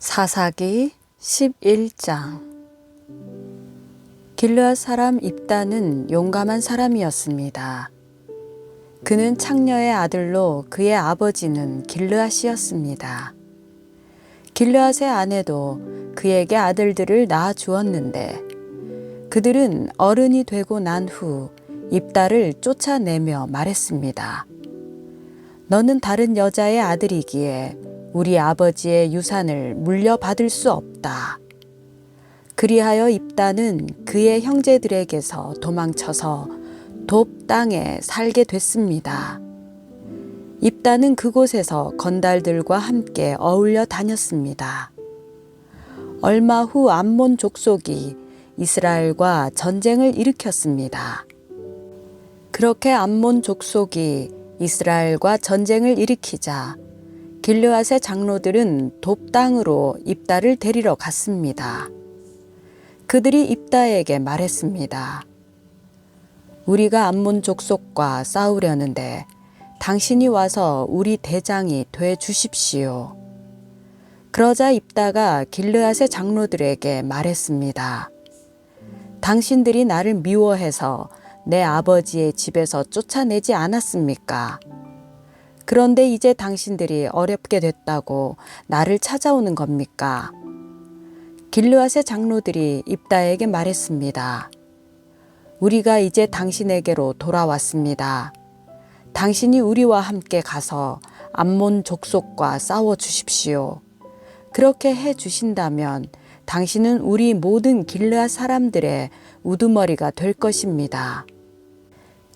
사사기 11장. 길르앗 사람 입단은 용감한 사람이었습니다. 그는 창녀의 아들로 그의 아버지는 길르앗이었습니다. 길르앗의 아내도 그에게 아들들을 낳아 주었는데 그들은 어른이 되고 난 후 입다를 쫓아내며 말했습니다. 너는 다른 여자의 아들이기에 우리 아버지의 유산을 물려받을 수 없다. 그리하여 입다는 그의 형제들에게서 도망쳐서 돕 땅에 살게 됐습니다. 입다는 그곳에서 건달들과 함께 어울려 다녔습니다. 얼마 후 암몬 족속이 이스라엘과 전쟁을 일으켰습니다. 그렇게 암몬 족속이 이스라엘과 전쟁을 일으키자 길르앗의 장로들은 돕 땅으로 입다를 데리러 갔습니다. 그들이 입다에게 말했습니다. 우리가 암몬 족속과 싸우려는데 당신이 와서 우리 대장이 돼 주십시오. 그러자 입다가 길르앗의 장로들에게 말했습니다. 당신들이 나를 미워해서 내 아버지의 집에서 쫓아내지 않았습니까? 그런데 이제 당신들이 어렵게 됐다고 나를 찾아오는 겁니까? 길르앗의 장로들이 입다에게 말했습니다. 우리가 이제 당신에게로 돌아왔습니다. 당신이 우리와 함께 가서 암몬 족속과 싸워 주십시오. 그렇게 해 주신다면 당신은 우리 모든 길르앗 사람들의 우두머리가 될 것입니다.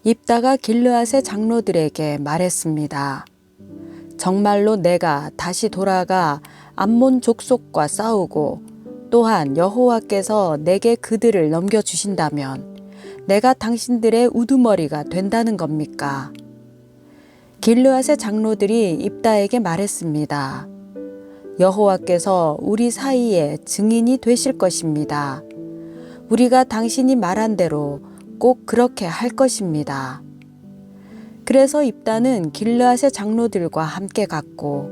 입다가 길르앗의 장로들에게 말했습니다. 정말로 내가 다시 돌아가 암몬 족속과 싸우고 또한 여호와께서 내게 그들을 넘겨주신다면 내가 당신들의 우두머리가 된다는 겁니까? 길르앗의 장로들이 입다에게 말했습니다. 여호와께서 우리 사이에 증인이 되실 것입니다. 우리가 당신이 말한 대로 꼭 그렇게 할 것입니다. 그래서 입다는 길르앗의 장로들과 함께 갔고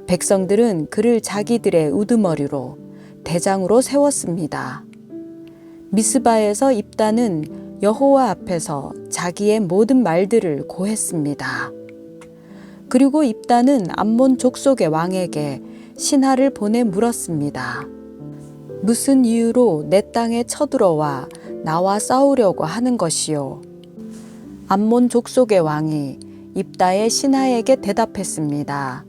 백성들은 그를 자기들의 우두머리로 대장으로 세웠습니다. 미스바에서 입다는 여호와 앞에서 자기의 모든 말들을 고했습니다. 그리고 입다는 암몬 족속의 왕에게 신하를 보내 물었습니다. 무슨 이유로 내 땅에 쳐들어와 나와 싸우려고 하는 것이요? 암몬 족속의 왕이 입다의 신하에게 대답했습니다.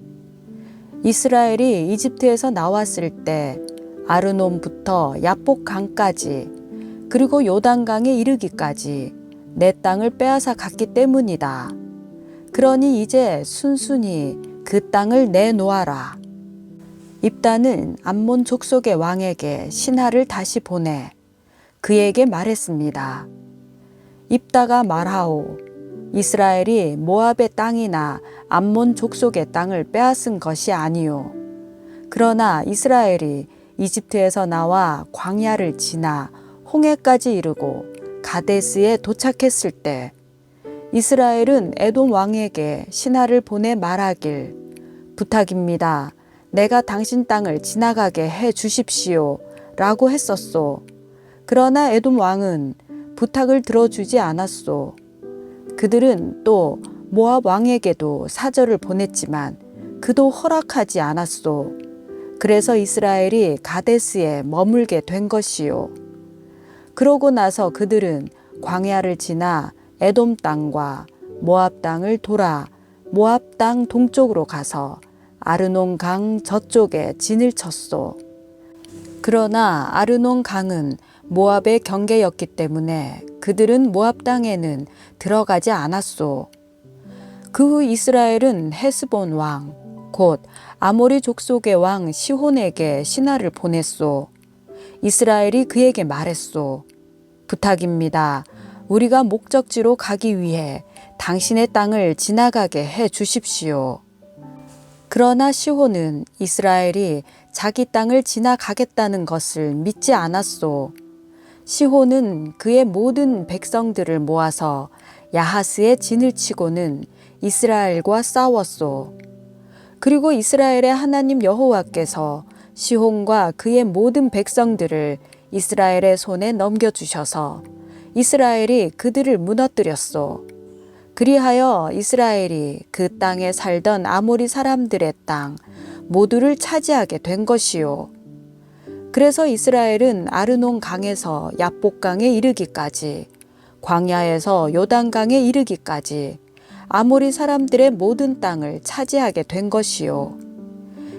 이스라엘이 이집트에서 나왔을 때 아르논부터 야복 강까지 그리고 요단강에 이르기까지 내 땅을 빼앗아 갔기 때문이다. 그러니 이제 순순히 그 땅을 내놓아라. 입다는 암몬 족속의 왕에게 신하를 다시 보내 그에게 말했습니다. 입다가 말하오. 이스라엘이 모압의 땅이나 암몬 족속의 땅을 빼앗은 것이 아니오. 그러나 이스라엘이 이집트에서 나와 광야를 지나 홍해까지 이르고 가데스에 도착했을 때 이스라엘은 에돔 왕에게 신하를 보내 말하길 부탁입니다. 내가 당신 땅을 지나가게 해 주십시오. 라고 했었소. 그러나 에돔 왕은 부탁을 들어주지 않았소. 그들은 또 모압 왕에게도 사절을 보냈지만 그도 허락하지 않았소. 그래서 이스라엘이 가데스에 머물게 된 것이요. 그러고 나서 그들은 광야를 지나 에돔 땅과 모압 땅을 돌아 모압 땅 동쪽으로 가서 아르논 강 저쪽에 진을 쳤소. 그러나 아르논 강은 모압의 경계였기 때문에 그들은 모압 땅에는 들어가지 않았소. 그 후 이스라엘은 헤스본 왕, 곧 아모리 족속의 왕 시혼에게 신하를 보냈소. 이스라엘이 그에게 말했소. 부탁입니다. 우리가 목적지로 가기 위해 당신의 땅을 지나가게 해 주십시오. 그러나 시혼은 이스라엘이 자기 땅을 지나가겠다는 것을 믿지 않았소. 시혼은 그의 모든 백성들을 모아서 야하스에 진을 치고는 이스라엘과 싸웠소. 그리고 이스라엘의 하나님 여호와께서 시혼과 그의 모든 백성들을 이스라엘의 손에 넘겨주셔서 이스라엘이 그들을 무너뜨렸소. 그리하여 이스라엘이 그 땅에 살던 아모리 사람들의 땅 모두를 차지하게 된 것이요. 그래서 이스라엘은 아르논 강에서 야복 강에 이르기까지, 광야에서 요단 강에 이르기까지 아모리 사람들의 모든 땅을 차지하게 된 것이요.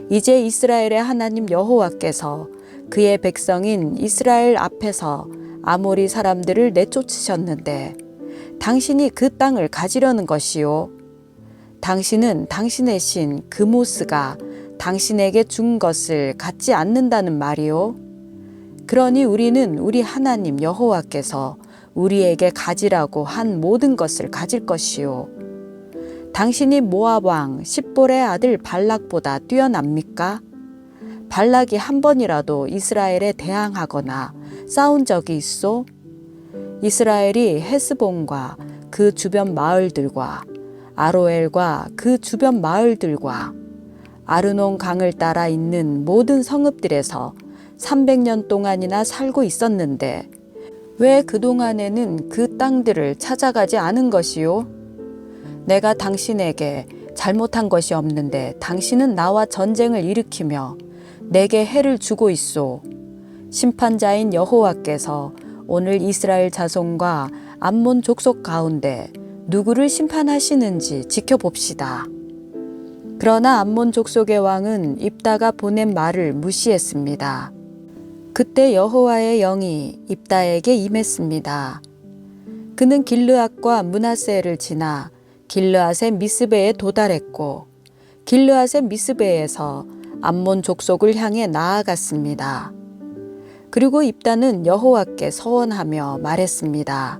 이제 이스라엘의 하나님 여호와께서 그의 백성인 이스라엘 앞에서 아모리 사람들을 내쫓으셨는데 당신이 그 땅을 가지려는 것이요. 당신은 당신의 신 그모스가 당신에게 준 것을 갖지 않는다는 말이요. 그러니 우리는 우리 하나님 여호와께서 우리에게 가지라고 한 모든 것을 가질 것이요. 당신이 모압 왕 십볼의 아들 발락보다 뛰어납니까? 발락이 한 번이라도 이스라엘에 대항하거나 싸운 적이 있소? 이스라엘이 헤스본과 그 주변 마을들과 아로엘과 그 주변 마을들과 아르논 강을 따라 있는 모든 성읍들에서 300년 동안이나 살고 있었는데 왜 그동안에는 그 땅들을 찾아가지 않은 것이요? 내가 당신에게 잘못한 것이 없는데 당신은 나와 전쟁을 일으키며 내게 해를 주고 있소. 심판자인 여호와께서 오늘 이스라엘 자손과 암몬 족속 가운데 누구를 심판하시는지 지켜봅시다. 그러나 암몬 족속의 왕은 입다가 보낸 말을 무시했습니다. 그때 여호와의 영이 입다에게 임했습니다. 그는 길르앗과 므낫세를 지나 길르앗의 미스베에 도달했고 길르앗의 미스베에서 암몬 족속을 향해 나아갔습니다. 그리고 입다는 여호와께 서원하며 말했습니다.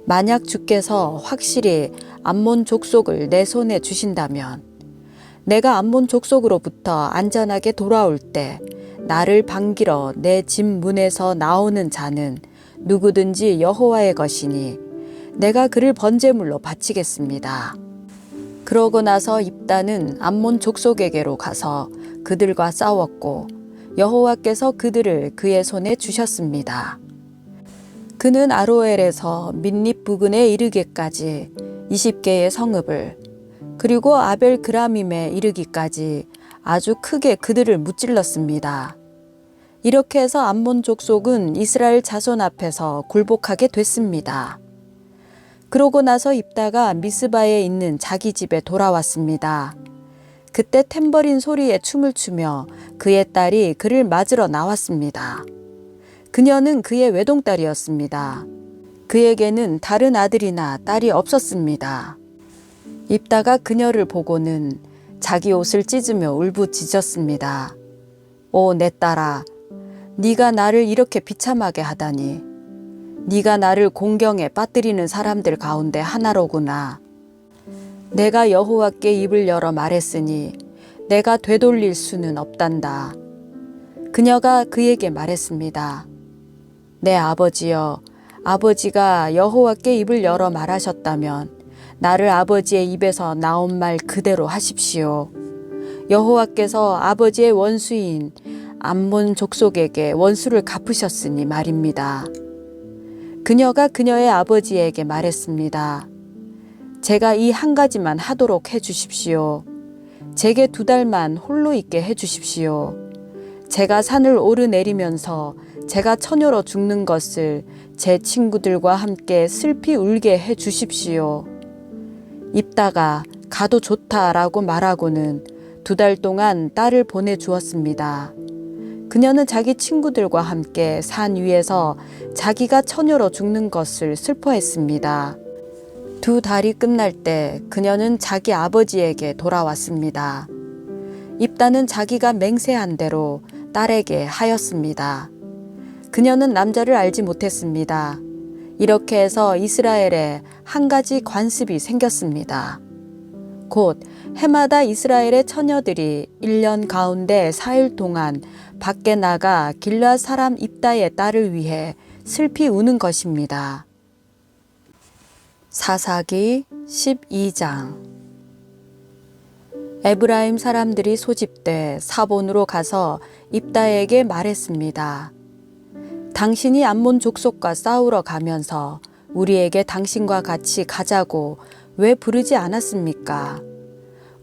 만약 주께서 확실히 암몬 족속을 내 손에 주신다면 내가 암몬 족속으로부터 안전하게 돌아올 때 나를 반기러 내 집 문에서 나오는 자는 누구든지 여호와의 것이니 내가 그를 번제물로 바치겠습니다. 그러고 나서 입다는 암몬 족속에게로 가서 그들과 싸웠고 여호와께서 그들을 그의 손에 주셨습니다. 그는 아로엘에서 민립 부근에 이르기까지 20개의 성읍을 그리고 아벨 그라밈에 이르기까지 아주 크게 그들을 무찔렀습니다. 이렇게 해서 암몬 족속은 이스라엘 자손 앞에서 굴복하게 됐습니다. 그러고 나서 입다가 미스바에 있는 자기 집에 돌아왔습니다. 그때 탬버린 소리에 춤을 추며 그의 딸이 그를 맞으러 나왔습니다. 그녀는 그의 외동딸이었습니다. 그에게는 다른 아들이나 딸이 없었습니다. 입다가 그녀를 보고는 자기 옷을 찢으며 울부짖었습니다. 오, 내 딸아, 네가 나를 이렇게 비참하게 하다니. 네가 나를 공경에 빠뜨리는 사람들 가운데 하나로구나. 내가 여호와께 입을 열어 말했으니 내가 되돌릴 수는 없단다. 그녀가 그에게 말했습니다. 내 아버지여, 아버지가 여호와께 입을 열어 말하셨다면 나를 아버지의 입에서 나온 말 그대로 하십시오. 여호와께서 아버지의 원수인 암몬 족속에게 원수를 갚으셨으니 말입니다. 그녀가 그녀의 아버지에게 말했습니다. 제가 이 한 가지만 하도록 해주십시오. 제게 2달만 홀로 있게 해주십시오. 제가 산을 오르내리면서 제가 처녀로 죽는 것을 제 친구들과 함께 슬피 울게 해주십시오. 입다가 가도 좋다라고 말하고는 2달 동안 딸을 보내주었습니다. 그녀는 자기 친구들과 함께 산 위에서 자기가 처녀로 죽는 것을 슬퍼했습니다. 2달이 끝날 때 그녀는 자기 아버지에게 돌아왔습니다. 입다는 자기가 맹세한 대로 딸에게 하였습니다. 그녀는 남자를 알지 못했습니다. 이렇게 해서 이스라엘에 한 가지 관습이 생겼습니다. 곧 해마다 이스라엘의 처녀들이 1년 가운데 4일 동안 밖에 나가 길르앗 사람 입다의 딸을 위해 슬피 우는 것입니다. 사사기 12장. 에브라임 사람들이 소집돼 사본으로 가서 입다에게 말했습니다. 당신이 암몬 족속과 싸우러 가면서 우리에게 당신과 같이 가자고 왜 부르지 않았습니까?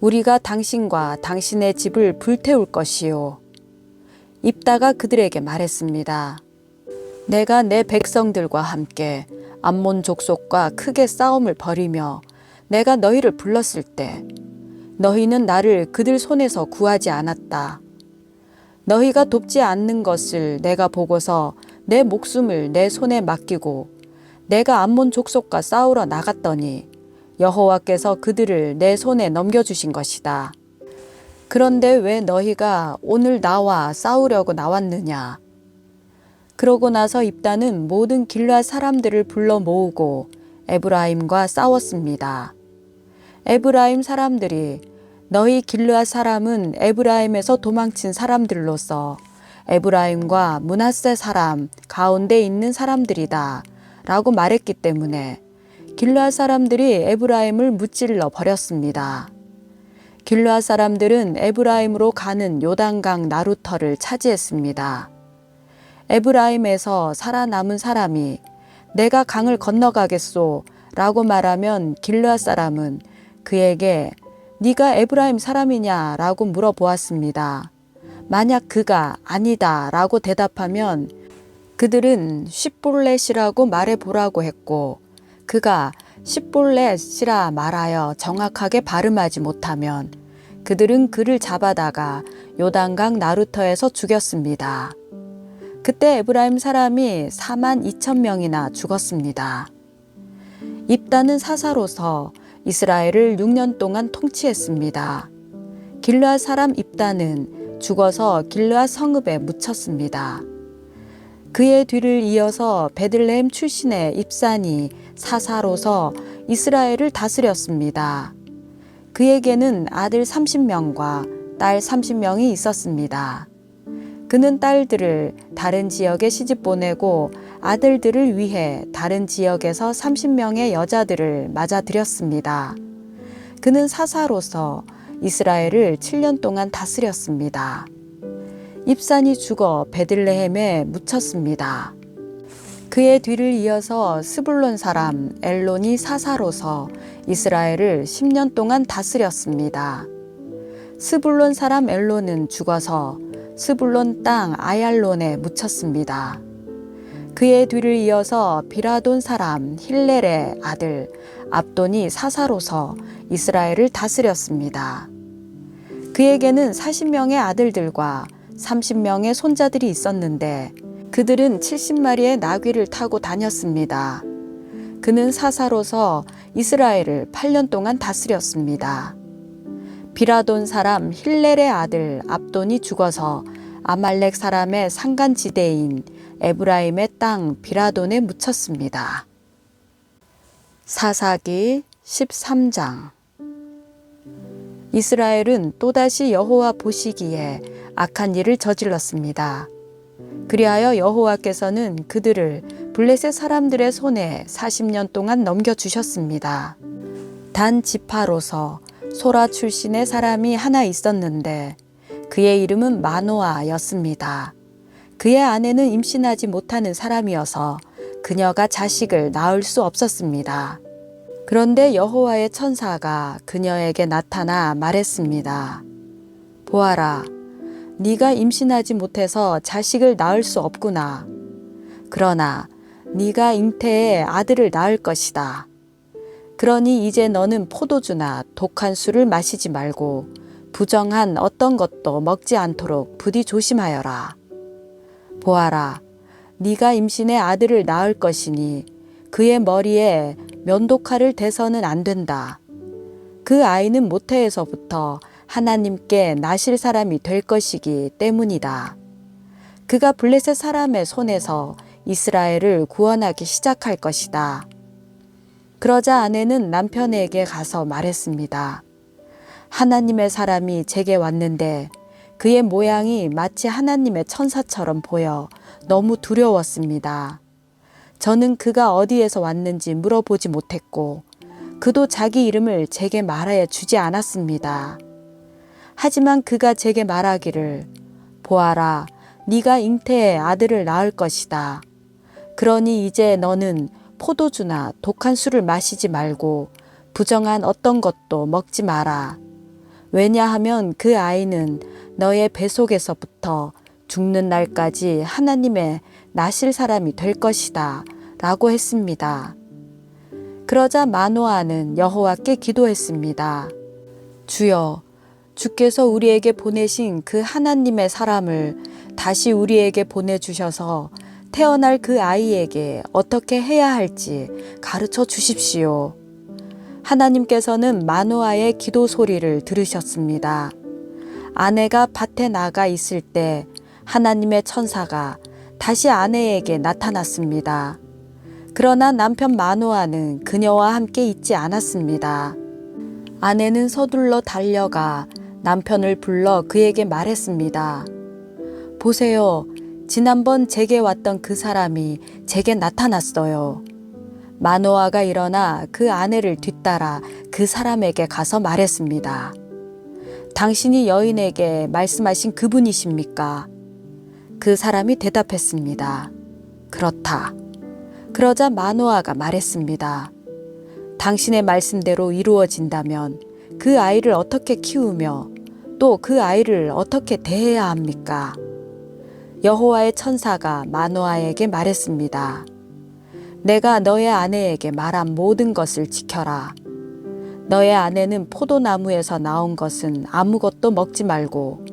우리가 당신과 당신의 집을 불태울 것이요. 입다가 그들에게 말했습니다. 내가 내 백성들과 함께 암몬 족속과 크게 싸움을 벌이며 내가 너희를 불렀을 때 너희는 나를 그들 손에서 구하지 않았다. 너희가 돕지 않는 것을 내가 보고서 내 목숨을 내 손에 맡기고 내가 암몬 족속과 싸우러 나갔더니 여호와께서 그들을 내 손에 넘겨주신 것이다. 그런데 왜 너희가 오늘 나와 싸우려고 나왔느냐? 그러고 나서 입다는 모든 길르앗 사람들을 불러 모으고 에브라임과 싸웠습니다. 에브라임 사람들이 너희 길르앗 사람은 에브라임에서 도망친 사람들로서 에브라임과 므낫세 사람 가운데 있는 사람들이다 라고 말했기 때문에 길르앗 사람들이 에브라임을 무찔러 버렸습니다. 길르앗 사람들은 에브라임으로 가는 요단강 나루터를 차지했습니다. 에브라임에서 살아남은 사람이 내가 강을 건너가겠소 라고 말하면 길르앗 사람은 그에게 네가 에브라임 사람이냐 라고 물어보았습니다. 만약 그가 아니다 라고 대답하면 그들은 십볼렛이라고 말해보라고 했고 그가 십볼렛이라 말하여 정확하게 발음하지 못하면 그들은 그를 잡아다가 요단강 나루터에서 죽였습니다. 그때 에브라임 사람이 42,000명이나 죽었습니다. 입다는 사사로서 이스라엘을 6년 동안 통치했습니다. 길르앗 사람 입다는 죽어서 길르앗 성읍에 묻혔습니다. 그의 뒤를 이어서 베들레헴 출신의 입산이 사사로서 이스라엘을 다스렸습니다. 그에게는 아들 30명과 딸 30명이 있었습니다. 그는 딸들을 다른 지역에 시집 보내고 아들들을 위해 다른 지역에서 30명의 여자들을 맞아들였습니다. 그는 사사로서 이스라엘을 7년 동안 다스렸습니다. 입산이 죽어 베들레헴에 묻혔습니다. 그의 뒤를 이어서 스불론 사람 엘론이 사사로서 이스라엘을 10년 동안 다스렸습니다. 스불론 사람 엘론은 죽어서 스불론 땅 아얄론에 묻혔습니다. 그의 뒤를 이어서 비라돈 사람 힐렐의 아들 압돈이 사사로서 이스라엘을 다스렸습니다. 그에게는 40명의 아들들과 30명의 손자들이 있었는데 그들은 70마리의 나귀를 타고 다녔습니다. 그는 사사로서 이스라엘을 8년 동안 다스렸습니다. 비라돈 사람 힐렐의 아들 압돈이 죽어서 아말렉 사람의 산간지대인 에브라임의 땅 비라돈에 묻혔습니다. 사사기 13장. 이스라엘은 또다시 여호와 보시기에 악한 일을 저질렀습니다. 그리하여 여호와께서는 그들을 블레셋 사람들의 손에 40년 동안 넘겨주셨습니다. 단 지파로서 소라 출신의 사람이 하나 있었는데 그의 이름은 마노아였습니다. 그의 아내는 임신하지 못하는 사람이어서 그녀가 자식을 낳을 수 없었습니다. 그런데 여호와의 천사가 그녀에게 나타나 말했습니다. 보아라, 네가 임신하지 못해서 자식을 낳을 수 없구나. 그러나 네가 잉태에 아들을 낳을 것이다. 그러니 이제 너는 포도주나 독한 술을 마시지 말고 부정한 어떤 것도 먹지 않도록 부디 조심하여라. 보아라, 네가 임신에 아들을 낳을 것이니 그의 머리에 면도칼을 대서는 안 된다. 그 아이는 모태에서부터 하나님께 나실 사람이 될 것이기 때문이다. 그가 블레셋 사람의 손에서 이스라엘을 구원하기 시작할 것이다. 그러자 아내는 남편에게 가서 말했습니다. 하나님의 사람이 제게 왔는데 그의 모양이 마치 하나님의 천사처럼 보여 너무 두려웠습니다. 저는 그가 어디에서 왔는지 물어보지 못했고 그도 자기 이름을 제게 말해 주지 않았습니다. 하지만 그가 제게 말하기를 보아라, 네가 잉태에 아들을 낳을 것이다. 그러니 이제 너는 포도주나 독한 술을 마시지 말고 부정한 어떤 것도 먹지 마라. 왜냐하면 그 아이는 너의 뱃속에서부터 죽는 날까지 하나님의 나실 사람이 될 것이다. 라고 했습니다. 그러자 마노아는 여호와께 기도했습니다. 주여, 주께서 우리에게 보내신 그 하나님의 사람을 다시 우리에게 보내주셔서 태어날 그 아이에게 어떻게 해야 할지 가르쳐 주십시오. 하나님께서는 마노아의 기도 소리를 들으셨습니다. 아내가 밭에 나가 있을 때 하나님의 천사가 다시 아내에게 나타났습니다. 그러나 남편 마노아는 그녀와 함께 있지 않았습니다. 아내는 서둘러 달려가 남편을 불러 그에게 말했습니다. 보세요. 지난번 제게 왔던 그 사람이 제게 나타났어요. 마노아가 일어나 그 아내를 뒤따라 그 사람에게 가서 말했습니다. 당신이 여인에게 말씀하신 그분이십니까? 그 사람이 대답했습니다. 그렇다. 그러자 마노아가 말했습니다. 당신의 말씀대로 이루어진다면 그 아이를 어떻게 키우며 또 그 아이를 어떻게 대해야 합니까? 여호와의 천사가 마노아에게 말했습니다. 내가 너의 아내에게 말한 모든 것을 지켜라. 너의 아내는 포도나무에서 나온 것은 아무것도 먹지 말고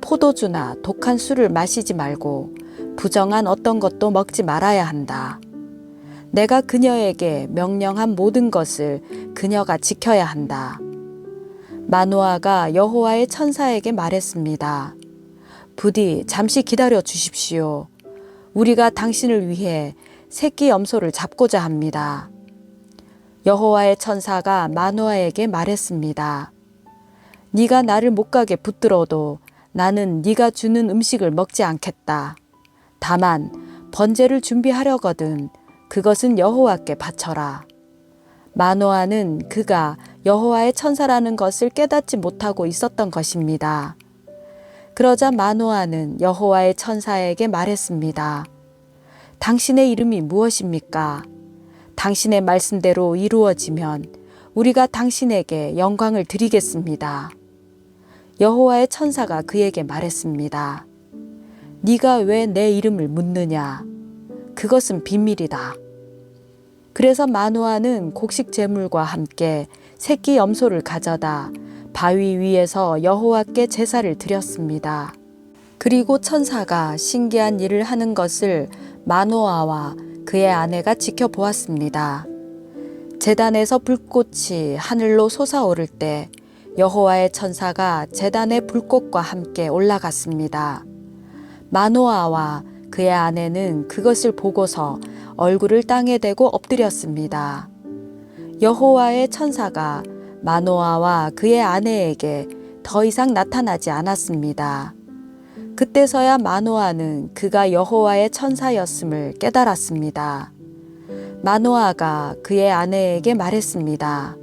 포도주나 독한 술을 마시지 말고 부정한 어떤 것도 먹지 말아야 한다. 내가 그녀에게 명령한 모든 것을 그녀가 지켜야 한다. 마노아가 여호와의 천사에게 말했습니다. 부디 잠시 기다려 주십시오. 우리가 당신을 위해 새끼 염소를 잡고자 합니다. 여호와의 천사가 마노아에게 말했습니다. 네가 나를 못 가게 붙들어도 나는 네가 주는 음식을 먹지 않겠다. 다만 번제를 준비하려거든 그것은 여호와께 바쳐라. 마노아는 그가 여호와의 천사라는 것을 깨닫지 못하고 있었던 것입니다. 그러자 마노아는 여호와의 천사에게 말했습니다. 당신의 이름이 무엇입니까? 당신의 말씀대로 이루어지면 우리가 당신에게 영광을 드리겠습니다. 여호와의 천사가 그에게 말했습니다. 네가 왜 내 이름을 묻느냐? 그것은 비밀이다. 그래서 마노아는 곡식 제물과 함께 새끼 염소를 가져다 바위 위에서 여호와께 제사를 드렸습니다. 그리고 천사가 신기한 일을 하는 것을 마노아와 그의 아내가 지켜보았습니다. 제단에서 불꽃이 하늘로 솟아오를 때 여호와의 천사가 제단의 불꽃과 함께 올라갔습니다. 마노아와 그의 아내는 그것을 보고서 얼굴을 땅에 대고 엎드렸습니다. 여호와의 천사가 마노아와 그의 아내에게 더 이상 나타나지 않았습니다. 그때서야 마노아는 그가 여호와의 천사였음을 깨달았습니다. 마노아가 그의 아내에게 말했습니다.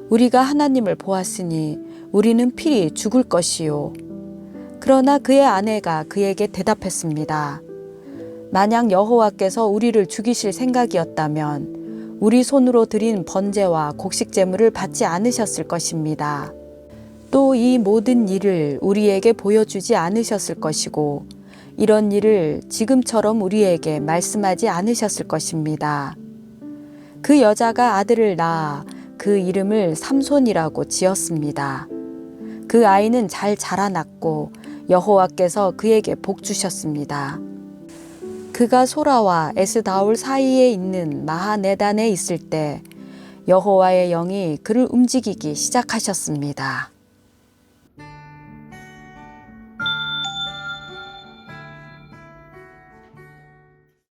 우리가 하나님을 보았으니 우리는 필히 죽을 것이요. 그러나 그의 아내가 그에게 대답했습니다. 만약 여호와께서 우리를 죽이실 생각이었다면 우리 손으로 드린 번제와 곡식 제물을 받지 않으셨을 것입니다. 또 이 모든 일을 우리에게 보여주지 않으셨을 것이고 이런 일을 지금처럼 우리에게 말씀하지 않으셨을 것입니다. 그 여자가 아들을 낳아 그 이름을 삼손이라고 지었습니다. 그 아이는 잘 자라났고 여호와께서 그에게 복 주셨습니다. 그가 소라와 에스다올 사이에 있는 마하네단에 있을 때 여호와의 영이 그를 움직이기 시작하셨습니다.